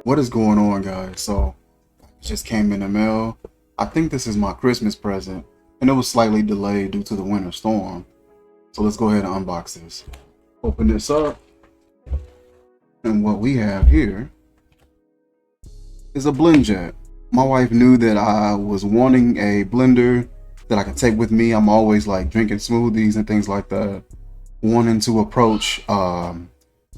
What is going on, guys? So it just came in the mail. I think this is my Christmas present, and it was slightly delayed due to the winter storm. So let's go ahead and unbox this. Open this up, and what we have here is a BLENDJET. My wife knew that I was wanting a blender that I can take with me. I'm always like drinking smoothies and things like that, wanting to approach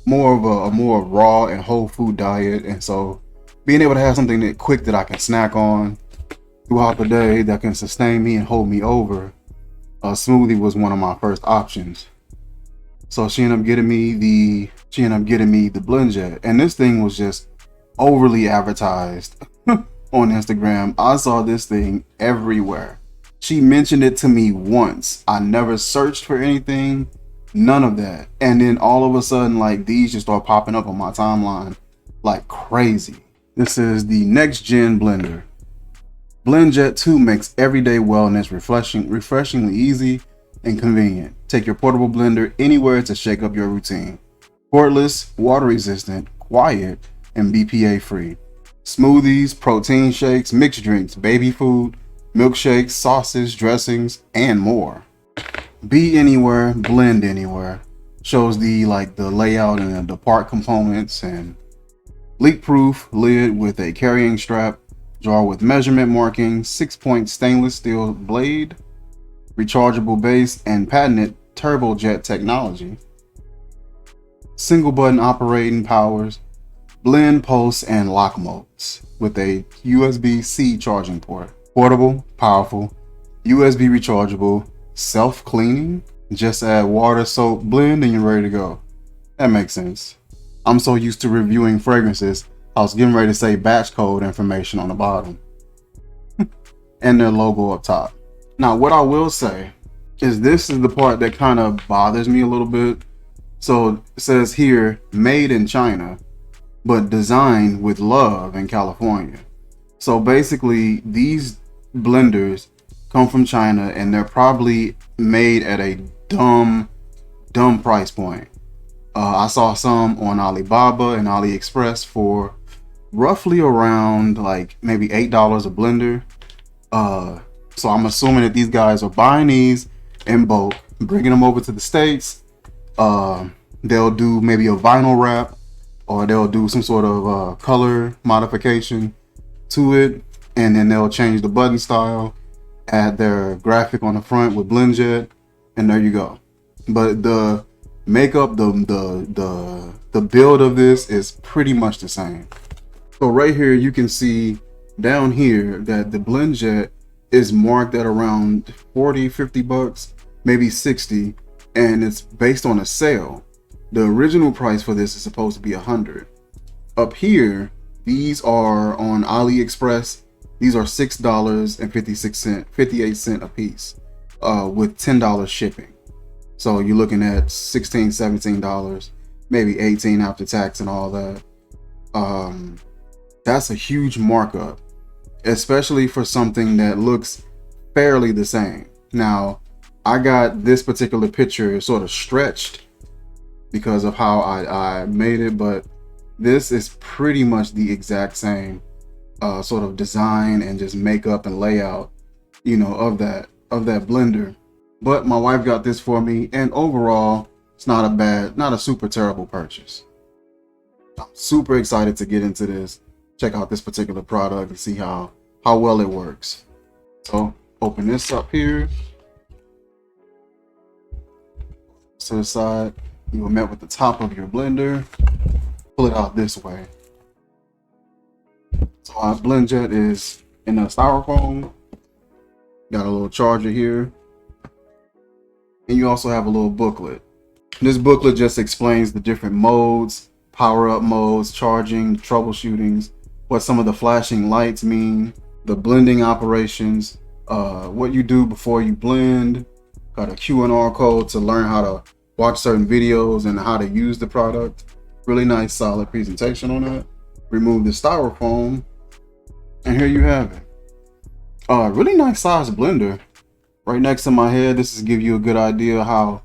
more of a more raw and whole food diet, and so being able to have something that quick that I can snack on throughout the day that can sustain me and hold me over, a smoothie was one of my first options. So she ended up getting me the BLENDJET, and this thing was just overly advertised on Instagram. I saw this thing everywhere. She mentioned it to me once. I never searched for anything, none of that. And then all of a sudden, like, these just start popping up on my timeline like crazy. This is the next gen blender. BLENDJET 2 makes everyday wellness refreshingly easy and convenient. Take your portable blender anywhere to shake up your routine. Cordless, water resistant, quiet, and BPA free. Smoothies, protein shakes, mixed drinks, baby food, milkshakes, sauces, dressings, and more. Be anywhere, blend anywhere. Shows the layout and the part components, and leak-proof lid with a carrying strap, jar with measurement markings, 6-point stainless steel blade, rechargeable base, and patented turbojet technology. Single button operating powers, blend, pulse, and lock modes with a USB-C charging port. Portable, powerful, USB rechargeable, self-cleaning. Just add water, soap, blend, and you're ready to go. That makes sense. I'm so used to reviewing fragrances, I was getting ready to say batch code information on the bottom and their logo up top. Now, what I will say is this is the part that kind of bothers me a little bit. So it says here, made in China, but designed with love in California. So basically, these blenders come from China, and they're probably made at a dumb price point. I saw some on Alibaba and AliExpress for roughly around like maybe $8 a blender. So I'm assuming that these guys are buying these in bulk, bringing them over to the States. They'll do maybe a vinyl wrap, or they'll do some sort of color modification to it, and then they'll change the button style, add their graphic on the front with BLENDJET, and there you go. But the makeup, the build of this is pretty much the same. So right here you can see down here that the BLENDJET is marked at around 40-50 bucks, maybe 60, and it's based on a sale. The original price for this is supposed to be 100. Up here, these are on AliExpress. These are $6.56, 58 cents a piece, with $10 shipping. So you're looking at $16, $17, maybe 18 after tax and all that. That's a huge markup, especially for something that looks fairly the same. Now, I got this particular picture sort of stretched because of how I made it, but this is pretty much the exact same sort of design and just makeup and layout, you know, of that blender. But my wife got this for me, and overall it's not a super terrible purchase. I'm super excited to get into this, check out this particular product, and see how well it works. So open this up here to the side. You will met with the top of your blender. Pull it out this way. So our BLENDJET is in a styrofoam. Got a little charger here, and you also have a little booklet. This booklet just explains the different modes, power-up modes, charging, troubleshootings, what some of the flashing lights mean, the blending operations, what you do before you blend. Got a Q&R code to learn how to watch certain videos and how to use the product. Really nice, solid presentation on that. Remove the styrofoam, and here you have it. Really nice size blender. Right next to my head, this is give you a good idea how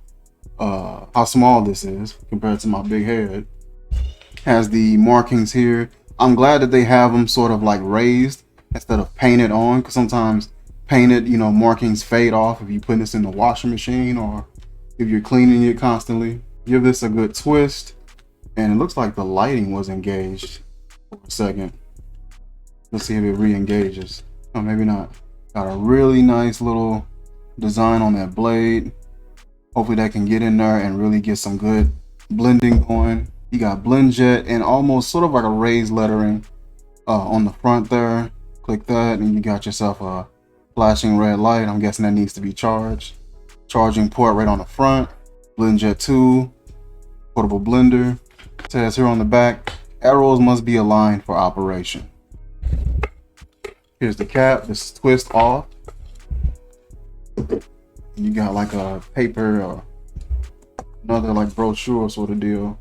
small this is compared to my big head. Has the markings here. I'm glad that they have them sort of like raised instead of painted on, because sometimes painted, you know, markings fade off if you put this in the washing machine or if you're cleaning it constantly. Give this a good twist, and it looks like the lighting was engaged for a second. Let's see if it re-engages. Oh, maybe not. Got a really nice little design on that blade. Hopefully that can get in there and really get some good blending going. You got BLENDJET and almost sort of like a raised lettering on the front there. Click that and you got yourself a flashing red light. I'm guessing that needs to be charged. Charging port right on the front. BLENDJET 2, portable blender. It says here on the back, arrows must be aligned for operation. Here's the cap. This is twist off. You got like a paper or another like brochure sort of deal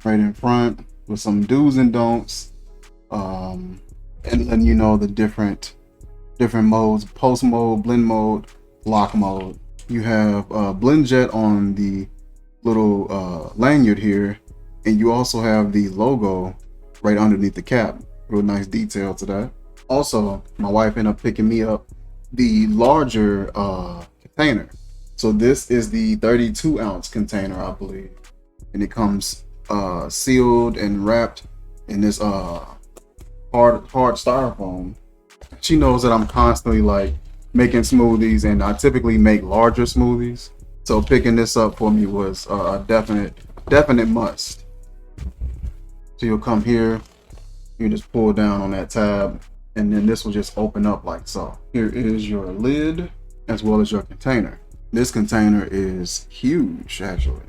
right in front with some do's and don'ts, and you know the different modes: post mode, blend mode, lock mode. You have BLENDJET on the little lanyard here, and you also have the logo right underneath the cap. Real nice detail to that. Also, my wife ended up picking me up the larger container. So this is the 32 ounce container, I believe, and it comes sealed and wrapped in this hard styrofoam. She knows that I'm constantly like making smoothies, and I typically make larger smoothies, so picking this up for me was a definite must. So you'll come here, you just pull down on that tab, and then this will just open up like so. Here is your lid as well as your container. This container is huge, actually.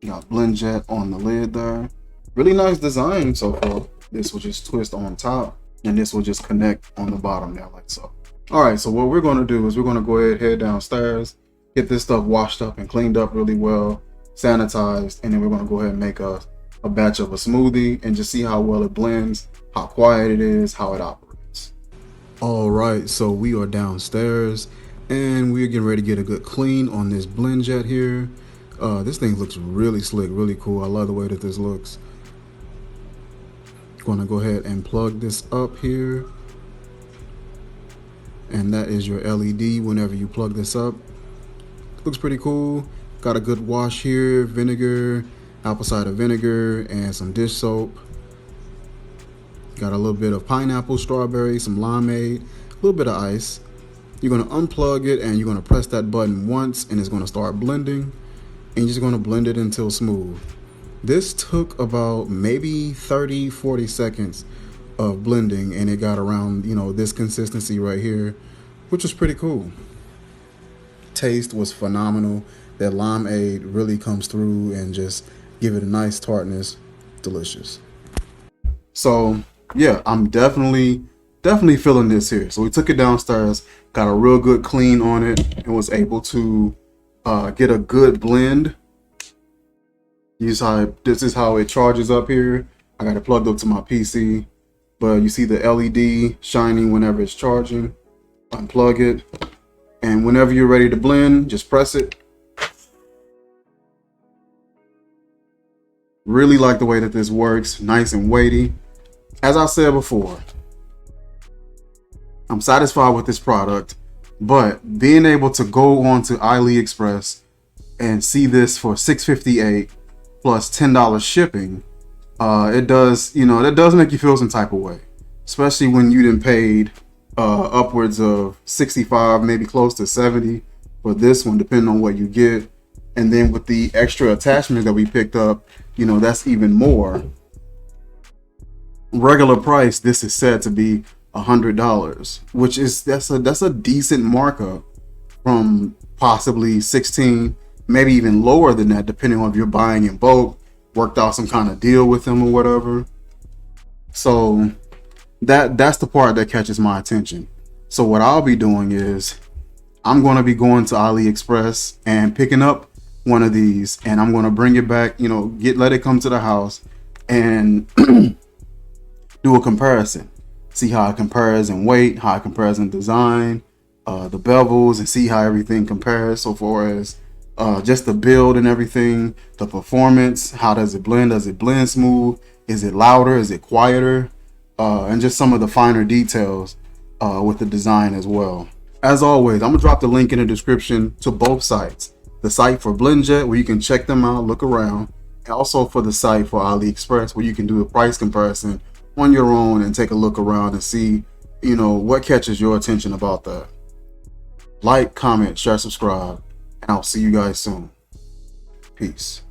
You got BLENDJET on the lid there. Really nice design so far. This will just twist on top, and this will just connect on the bottom there like so. All right, so what we're going to do is we're going to go ahead, head downstairs, get this stuff washed up and cleaned up really well, sanitized, and then we're going to go ahead and make a batch of a smoothie and just see how well it blends, how quiet it is, how it operates. All right, so we are downstairs and we're getting ready to get a good clean on this BLENDJET here. This thing looks really slick, really cool. I love the way that this looks. Going to go ahead and plug this up here, and that is your LED whenever you plug this up. Looks pretty cool. Got a good wash here, vinegar, apple cider vinegar, and some dish soap. Got a little bit of pineapple, strawberry, some limeade, a little bit of ice. You're going to unplug it and you're going to press that button once and it's going to start blending, and you're just going to blend it until smooth. This took about maybe 30-40 seconds of blending, and it got around, you know, this consistency right here, which was pretty cool. Taste was phenomenal. That limeade really comes through and just give it a nice tartness. Delicious. So yeah, I'm definitely feeling this here. So we took it downstairs, got a real good clean on it, and was able to get a good blend. This is how it charges up here. I got it plugged up to my PC, but you see the LED shining whenever it's charging. Unplug it, and whenever you're ready to blend, just press it. Really like the way that this works, nice and weighty. As I said before, I'm satisfied with this product, but being able to go onto AliExpress and see this for $6.58 plus $10 shipping, it does, you know, that does make you feel some type of way, especially when you done paid upwards of 65, maybe close to 70 for this one, depending on what you get. And then with the extra attachment that we picked up, you know, that's even more. Regular price, this is said to be $100, which is that's a decent markup from possibly 16, maybe even lower than that, depending on if you're buying in bulk, worked out some kind of deal with them or whatever. So that's the part that catches my attention. So what I'll be doing is I'm going to be going to AliExpress and picking up one of these, and I'm going to bring it back, you know, let it come to the house and do a comparison. See how it compares in weight, how it compares in design, the bevels, and see how everything compares so far as just the build and everything, the performance. How does it blend? Does it blend smooth? Is it louder? Is it quieter? and just some of the finer details with the design as well. As always, I'm gonna drop the link in the description to both sites. The site for BLENDJET, where you can check them out, look around, and also for the site for AliExpress, where you can do a price comparison on your own and take a look around and see, you know, what catches your attention about that. Like, comment, share, subscribe, and I'll see you guys soon. Peace.